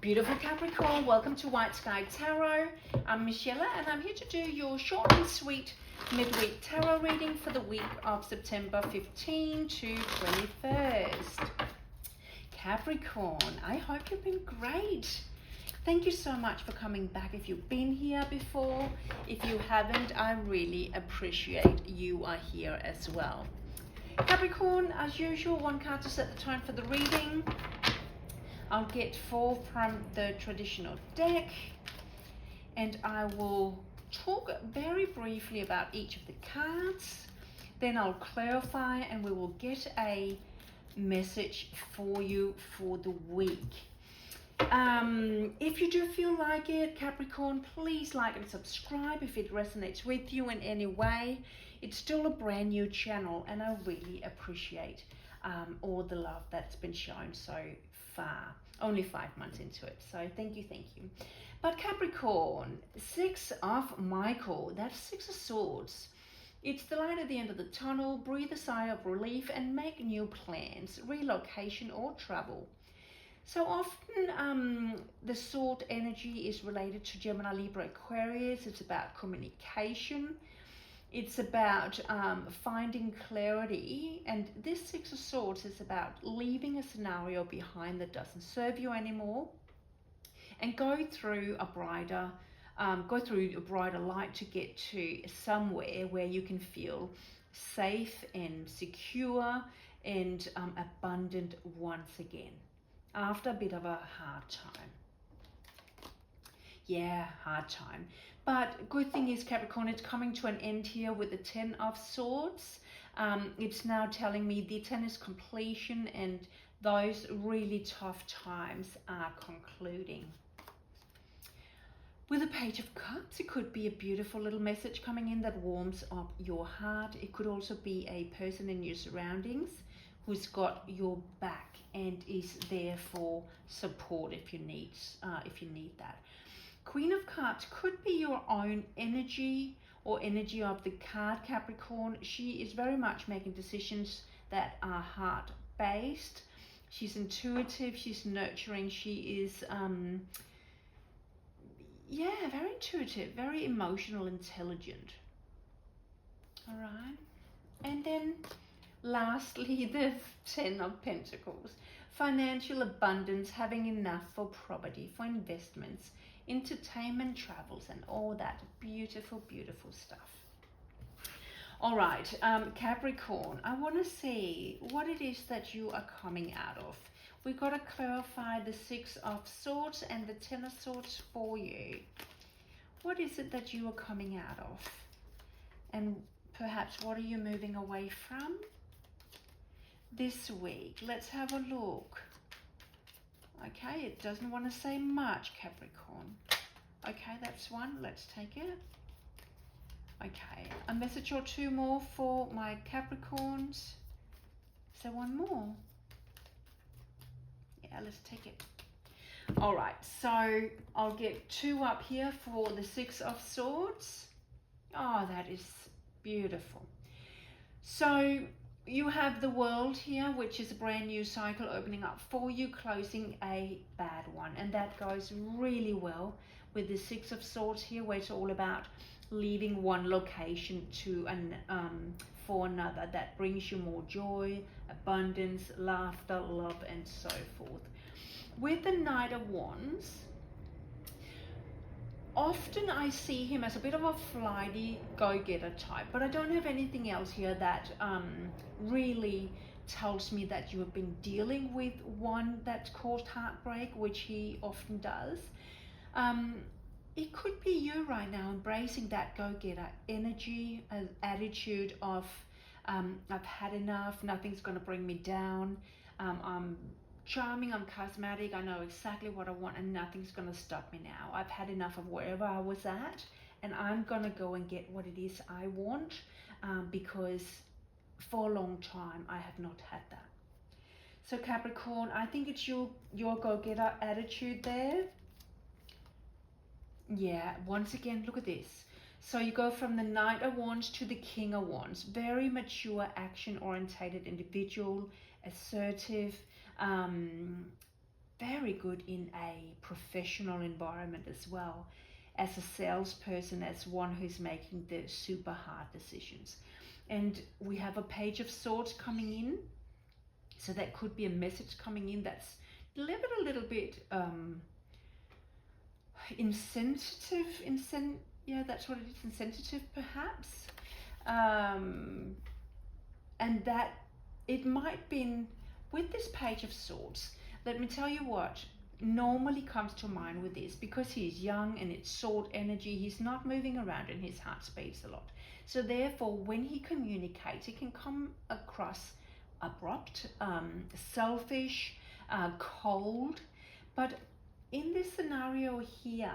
Beautiful Capricorn, welcome to White Sky Tarot. I'm Michelle and I'm here to do your short and sweet midweek tarot reading for the week of September 15 to 21st. Capricorn, I hope you've been great. Thank you so much for coming back if you've been here before. If you haven't, I really appreciate you are here as well. Capricorn, as usual, one card to set the tone for the reading. I'll get 4 from the traditional deck and I will talk very briefly about each of the cards. Then I'll clarify and we will get a message for you for the week. If you do feel like it, Capricorn, please like and subscribe if it resonates with you in any way. It's still a brand new channel and I really appreciate all the love that's been shown so far. Only 5 months into it, so thank you. But Capricorn, 6 of Michael, that's 6 of Swords. It's the light at the end of the tunnel. Breathe a sigh of relief and make new plans, relocation or travel. So often the sword energy is related to Gemini, Libra, Aquarius. It's about communication. It's about finding clarity, and this 6 of Swords is about leaving a scenario behind that doesn't serve you anymore, and go through a brighter light to get to somewhere where you can feel safe and secure and abundant once again after a bit of a hard time. Yeah, hard time. But good thing is, Capricorn, it's coming to an end here with the 10 of Swords. It's now telling me the 10 is completion and those really tough times are concluding. With a Page of Cups, it could be a beautiful little message coming in that warms up your heart. It could also be a person in your surroundings who's got your back and is there for support if you need that. Queen of Cups could be your own energy or energy of the card, Capricorn. She is very much making decisions that are heart-based. She's intuitive, she's nurturing, she is, very intuitive, very emotional, intelligent. All right. And then lastly, the 10 of Pentacles. Financial abundance, having enough for property, for investments, entertainment, travels, and all that beautiful stuff. All right, Capricorn, I want to see what it is that you are coming out of. We've got to clarify the 6 of Swords and the 10 of Swords for you. What is it that you are coming out of? And perhaps what are you moving away from this week? Let's have a look. Okay, it doesn't want to say much, Capricorn. Okay, that's one. Let's take it. Okay, a message or 2 more for my Capricorns. Is there one more? Yeah, let's take it. All right, so I'll get 2 up here for the 6 of Swords. Oh, that is beautiful. So you have the World here, which is a brand new cycle opening up for you, closing a bad one. And that goes really well with the 6 of Swords here, where it's all about leaving one location to for another. That brings you more joy, abundance, laughter, love, and so forth. With the Knight of Wands, often I see him as a bit of a flighty go-getter type, but I don't have anything else here that really tells me that you have been dealing with one that's caused heartbreak, which he often does. It could be you right now embracing that go-getter energy, an attitude of I've had enough, nothing's going to bring me down, I'm charming, I'm charismatic, I know exactly what I want and nothing's going to stop me now. I've had enough of wherever I was at and I'm going to go and get what it is I want because for a long time I have not had that. So Capricorn, I think it's your go-getter attitude there. Yeah, once again, look at this. So you go from the Knight of Wands to the King of Wands. Very mature, action-orientated individual, assertive, very good in a professional environment as well, as a salesperson, as one who's making the super hard decisions. And we have a Page of Swords coming in, so that could be a message coming in that's delivered a little bit insensitive. Yeah, that's what it is, insensitive perhaps. And that it might be with this Page of Swords. Let me tell you what normally comes to mind with this, because he's young and it's sword energy, he's not moving around and his heart speeds a lot. So therefore, when he communicates, it can come across abrupt, selfish, cold. But in this scenario here,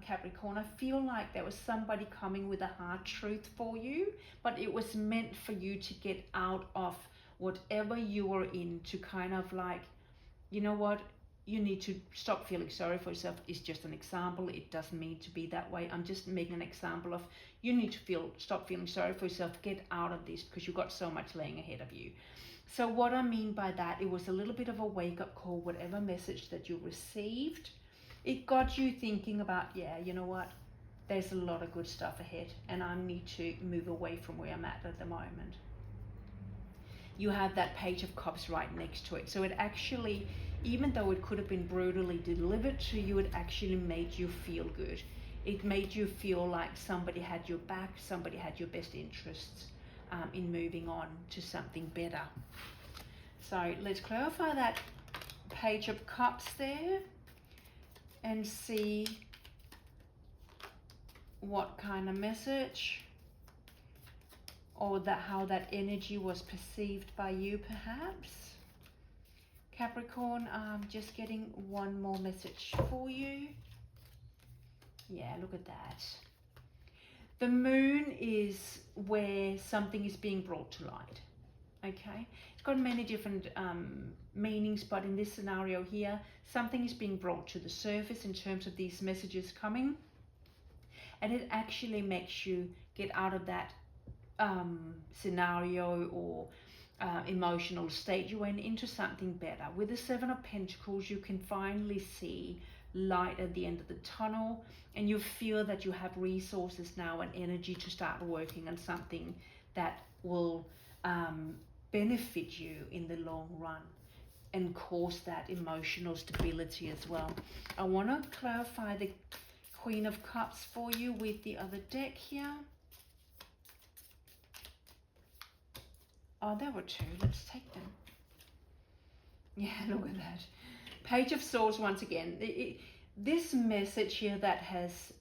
Capricorn, I feel like there was somebody coming with a hard truth for you, but it was meant for you to get out of whatever you were in, to kind of like, you know what, you need to stop feeling sorry for yourself. It's just an example. It doesn't mean to be that way. I'm just making an example of, you need to stop feeling sorry for yourself. Get out of this, because you've got so much laying ahead of you. So what I mean by that, it was a little bit of a wake-up call. Whatever message that you received, it got you thinking about, yeah, you know what, there's a lot of good stuff ahead, and I need to move away from where I'm at the moment. You have that Page of Cups right next to it. So it actually, even though it could have been brutally delivered to you, it actually made you feel good. It made you feel like somebody had your back, somebody had your best interests in moving on to something better. So let's clarify that Page of Cups there and see what kind of message, or how that energy was perceived by you perhaps. Capricorn, just getting one more message for you. Yeah, look at that. The moon is where something is being brought to light. Okay, it's got many different meanings, but in this scenario here, something is being brought to the surface in terms of these messages coming, and it actually makes you get out of that scenario or emotional state you went into something better. With the Seven of Pentacles, you can finally see light at the end of the tunnel, and you feel that you have resources now and energy to start working on something that will benefit you in the long run and cause that emotional stability as well. I want to clarify the Queen of Cups for you with the other deck here. Oh, there were two. Let's take them. Yeah, look at that. Page of Swords once again. This message here that has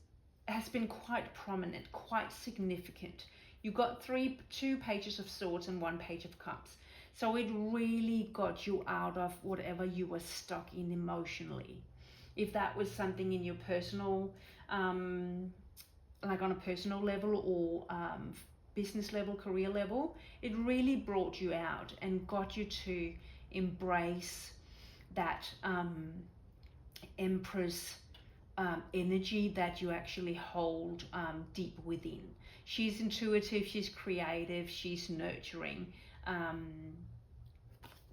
been quite prominent, quite significant. You got two Pages of Swords and one Page of Cups. So it really got you out of whatever you were stuck in emotionally. If that was something in your personal, like on a personal level or business level, career level, it really brought you out and got you to embrace that Empress energy that you actually hold deep within. She's intuitive, she's creative, she's nurturing.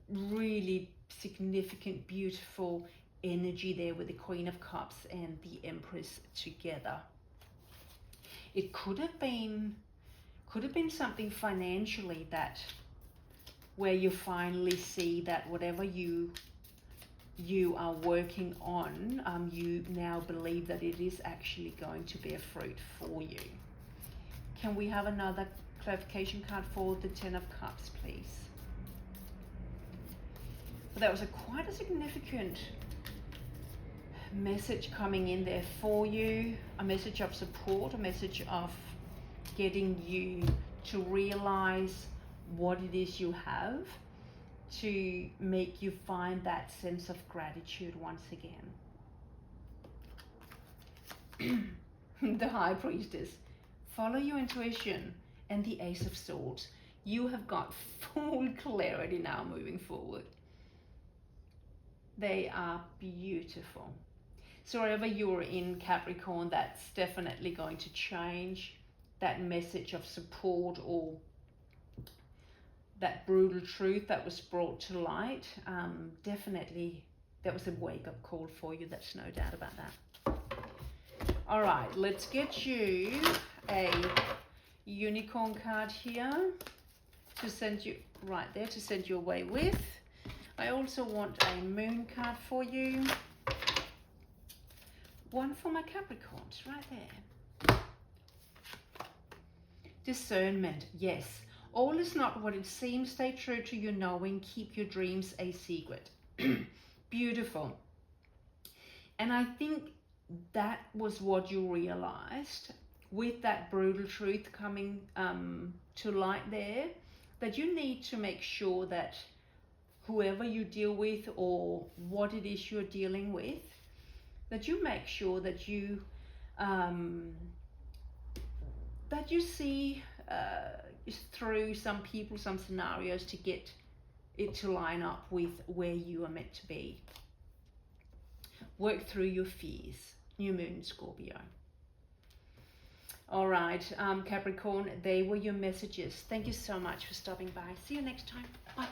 Really significant, beautiful energy there with the Queen of Cups and the Empress together. It could have been something financially that where you finally see that whatever you are working on, you now believe that it is actually going to bear fruit for you. Can we have another clarification card for the Ten of Cups, please? Well, that was quite a significant message coming in there for you. A message of support, a message of getting you to realize what it is you have, to make you find that sense of gratitude once again. The High Priestess, follow your intuition, and the Ace of Swords. You have got full clarity now moving forward. They are beautiful. So wherever you're in, Capricorn, that's definitely going to change. That message of support or that brutal truth that was brought to light, definitely that was a wake-up call for you. That's no doubt about that. All right, let's get you a unicorn card here to send you right there to send you away with. I also want a moon card for you. One for my Capricorns right there. Discernment, yes. All is not what it seems. Stay true to your knowing. Keep your dreams a secret. Beautiful. And I think that was what you realized with that brutal truth coming to light there, that you need to make sure that whoever you deal with or what it is you're dealing with, that you make sure that you see through some people, some scenarios to get it to line up with where you are meant to be. Work through your fears. New Moon, Scorpio. All right, Capricorn, they were your messages. Thank you so much for stopping by. See you next time. Bye.